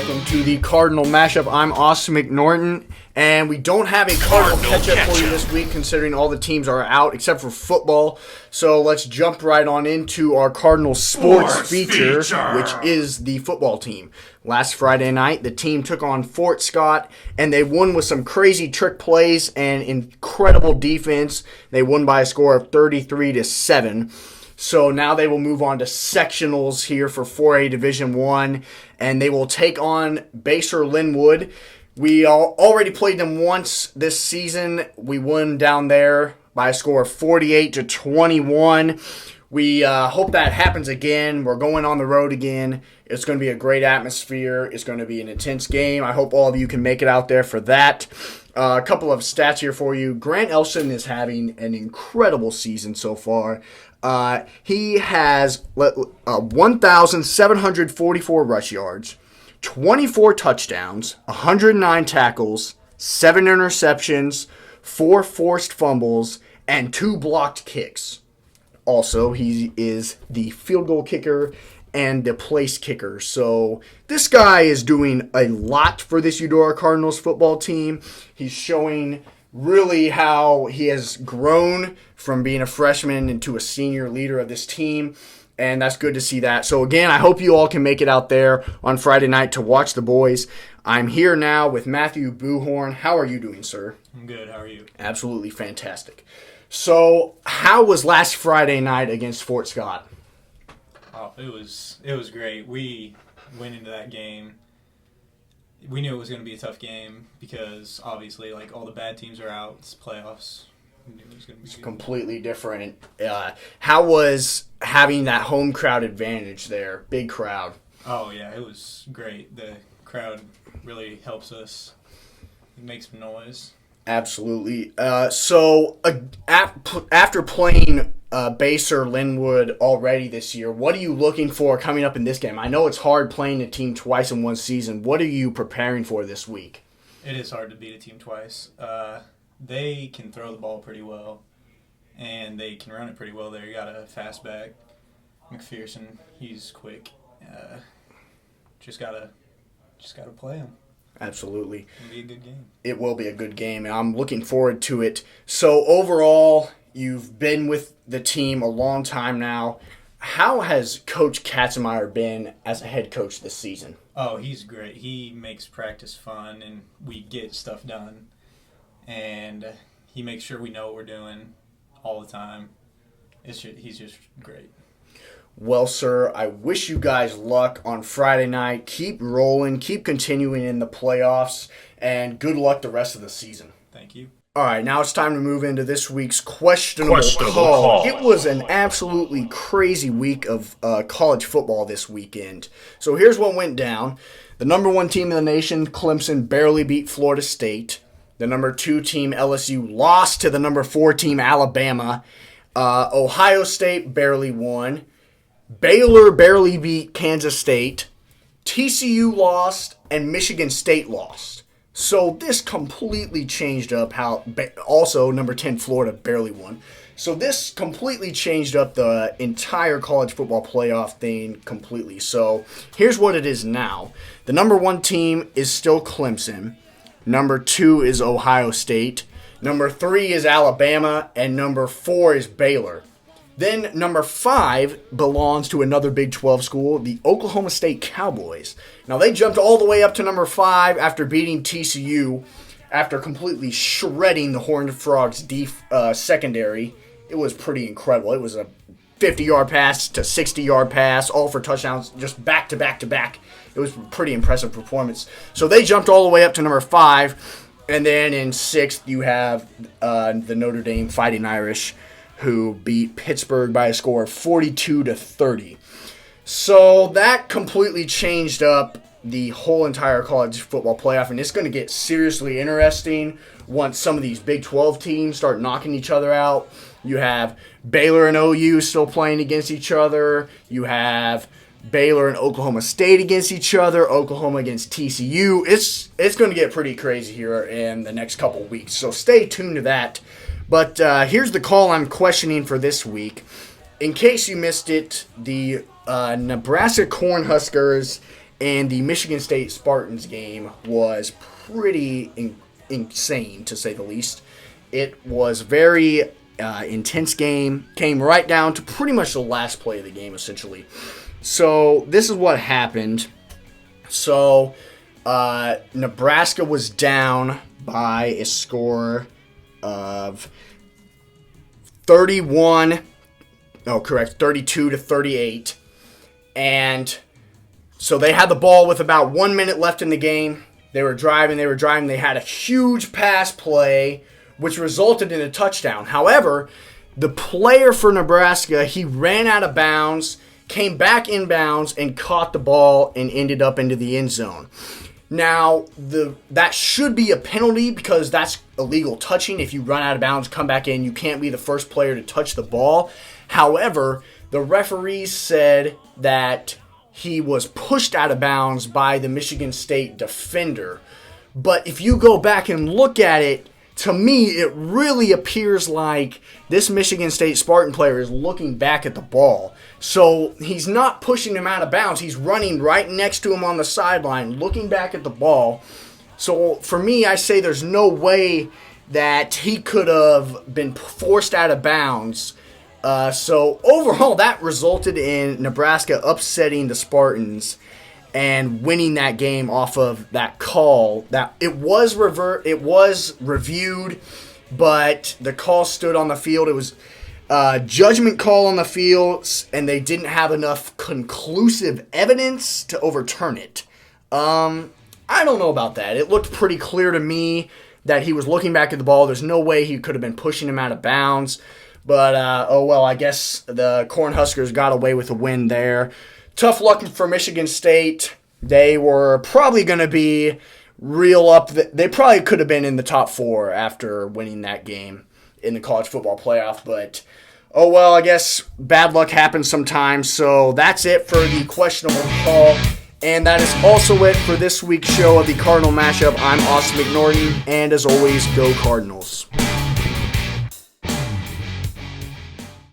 welcome to the Cardinal Mashup. I'm Austin McNorton, and we don't have a Cardinal catch-up for you this week considering all the teams are out except for football. So let's jump right on into our Cardinal sports feature, which is the football team. Last Friday night, the team took on Fort Scott, and they won with some crazy trick plays and incredible defense. They won by a score of 33-7. So now they will move on to sectionals here for 4A Division I, and they will take on Basehor Linwood. We already played them once this season. We won down there by a score of 48-21. We hope that happens again. We're going on the road again. It's going to be a great atmosphere. It's going to be an intense game. I hope all of you can make it out there for that. A couple of stats here for you. Grant Elston is having an incredible season so far. He has 1,744 rush yards, 24 touchdowns, 109 tackles, 7 interceptions, 4 forced fumbles, and 2 blocked kicks. Also, he is the field goal kicker and the place kicker. So this guy is doing a lot for this Eudora Cardinals football team. He's showing really how he has grown from being a freshman into a senior leader of this team, and that's good to see that. So again, I hope you all can make it out there on Friday night to watch the boys. I'm here now with Matthew Boohorn. How are you doing, sir? I'm good. How are you? Absolutely fantastic. So how was last Friday night against Fort Scott? Oh, it was great. We went into that game. We knew it was going to be a tough game because obviously, like, all the bad teams are out. It's playoffs. We knew it was going to be good. Completely different. How was having that home crowd advantage there? Big crowd. Oh yeah, it was great. The crowd really helps us. It makes some noise. Absolutely. So after playing Basehor Linwood already this year, what are you looking for coming up in this game? I know it's hard playing a team twice in one season. What are you preparing for this week? It is hard to beat a team twice. They can throw the ball pretty well, and they can run it pretty well there. You got a fast back, McPherson. He's quick. Just gotta play him. Absolutely. It'll be a good game. It will be a good game, and I'm looking forward to it. So overall, you've been with the team a long time now. How has Coach Katzenmeyer been as a head coach this season? Oh, he's great. He makes practice fun, and we get stuff done. And he makes sure we know what we're doing all the time. He's just great. Well, sir, I wish you guys luck on Friday night. Keep rolling, keep continuing in the playoffs, and good luck the rest of the season. Thank you. All right, now it's time to move into this week's questionable call. It was an absolutely crazy week of college football this weekend. So here's what went down. The number 1 team in the nation, Clemson, barely beat Florida State. The number 2 team, LSU, lost to the number 4 team, Alabama. Ohio State barely won. Baylor barely beat Kansas State. TCU lost, and Michigan State lost. So this completely changed up how, also number 10 Florida barely won. So this completely changed up the entire college football playoff thing completely. So here's what it is now. The number 1 team is still Clemson. Number 2 is Ohio State. Number 3 is Alabama, and number 4 is Baylor. Then number 5 belongs to another Big 12 school, the Oklahoma State Cowboys. Now they jumped all the way up to number 5 after beating TCU, after completely shredding the Horned Frogs' secondary. It was pretty incredible. It was a 50-yard pass to 60-yard pass, all for touchdowns, just back to back to back. It was a pretty impressive performance. So they jumped all the way up to number 5, and then in 6th you have the Notre Dame Fighting Irish, who beat Pittsburgh by a score of 42-30. So that completely changed up the whole entire college football playoff, and it's going to get seriously interesting once some of these Big 12 teams start knocking each other out. You have Baylor and OU still playing against each other. You have Baylor and Oklahoma State against each other. Oklahoma against TCU. It's going to get pretty crazy here in the next couple weeks, so stay tuned to that. But here's the call I'm questioning for this week. In case you missed it, the Nebraska Cornhuskers and the Michigan State Spartans game was pretty insane, to say the least. It was very intense game, came right down to pretty much the last play of the game, essentially. So this is what happened. So Nebraska was down by a score of 32 to 38. And so they had the ball with about 1 minute left in the game. They were driving. They had a huge pass play, which resulted in a touchdown. However, the player for Nebraska, he ran out of bounds, came back inbounds, and caught the ball and ended up into the end zone. Now, that should be a penalty because that's illegal touching. If you run out of bounds, come back in, you can't be the first player to touch the ball. However, the referees said that he was pushed out of bounds by the Michigan State defender. But if you go back and look at it, to me, it really appears like this Michigan State Spartan player is looking back at the ball. So he's not pushing him out of bounds. He's running right next to him on the sideline, looking back at the ball. So for me, I say there's no way that he could have been forced out of bounds. So overall, that resulted in Nebraska upsetting the Spartans and winning that game off of that call. That it was reviewed, but the call stood on the field. It was a judgment call on the field, and they didn't have enough conclusive evidence to overturn it. I don't know about that. It looked pretty clear to me that he was looking back at the ball. There's no way he could have been pushing him out of bounds. But, I guess the Cornhuskers got away with a win there. Tough luck for Michigan State. They were probably going to be real up. They probably could have been in the top 4 after winning that game in the college football playoff. But, I guess bad luck happens sometimes. So that's it for the questionable call. And that is also it for this week's show of the Cardinal Mashup. I'm Austin McNorton. And as always, go Cardinals.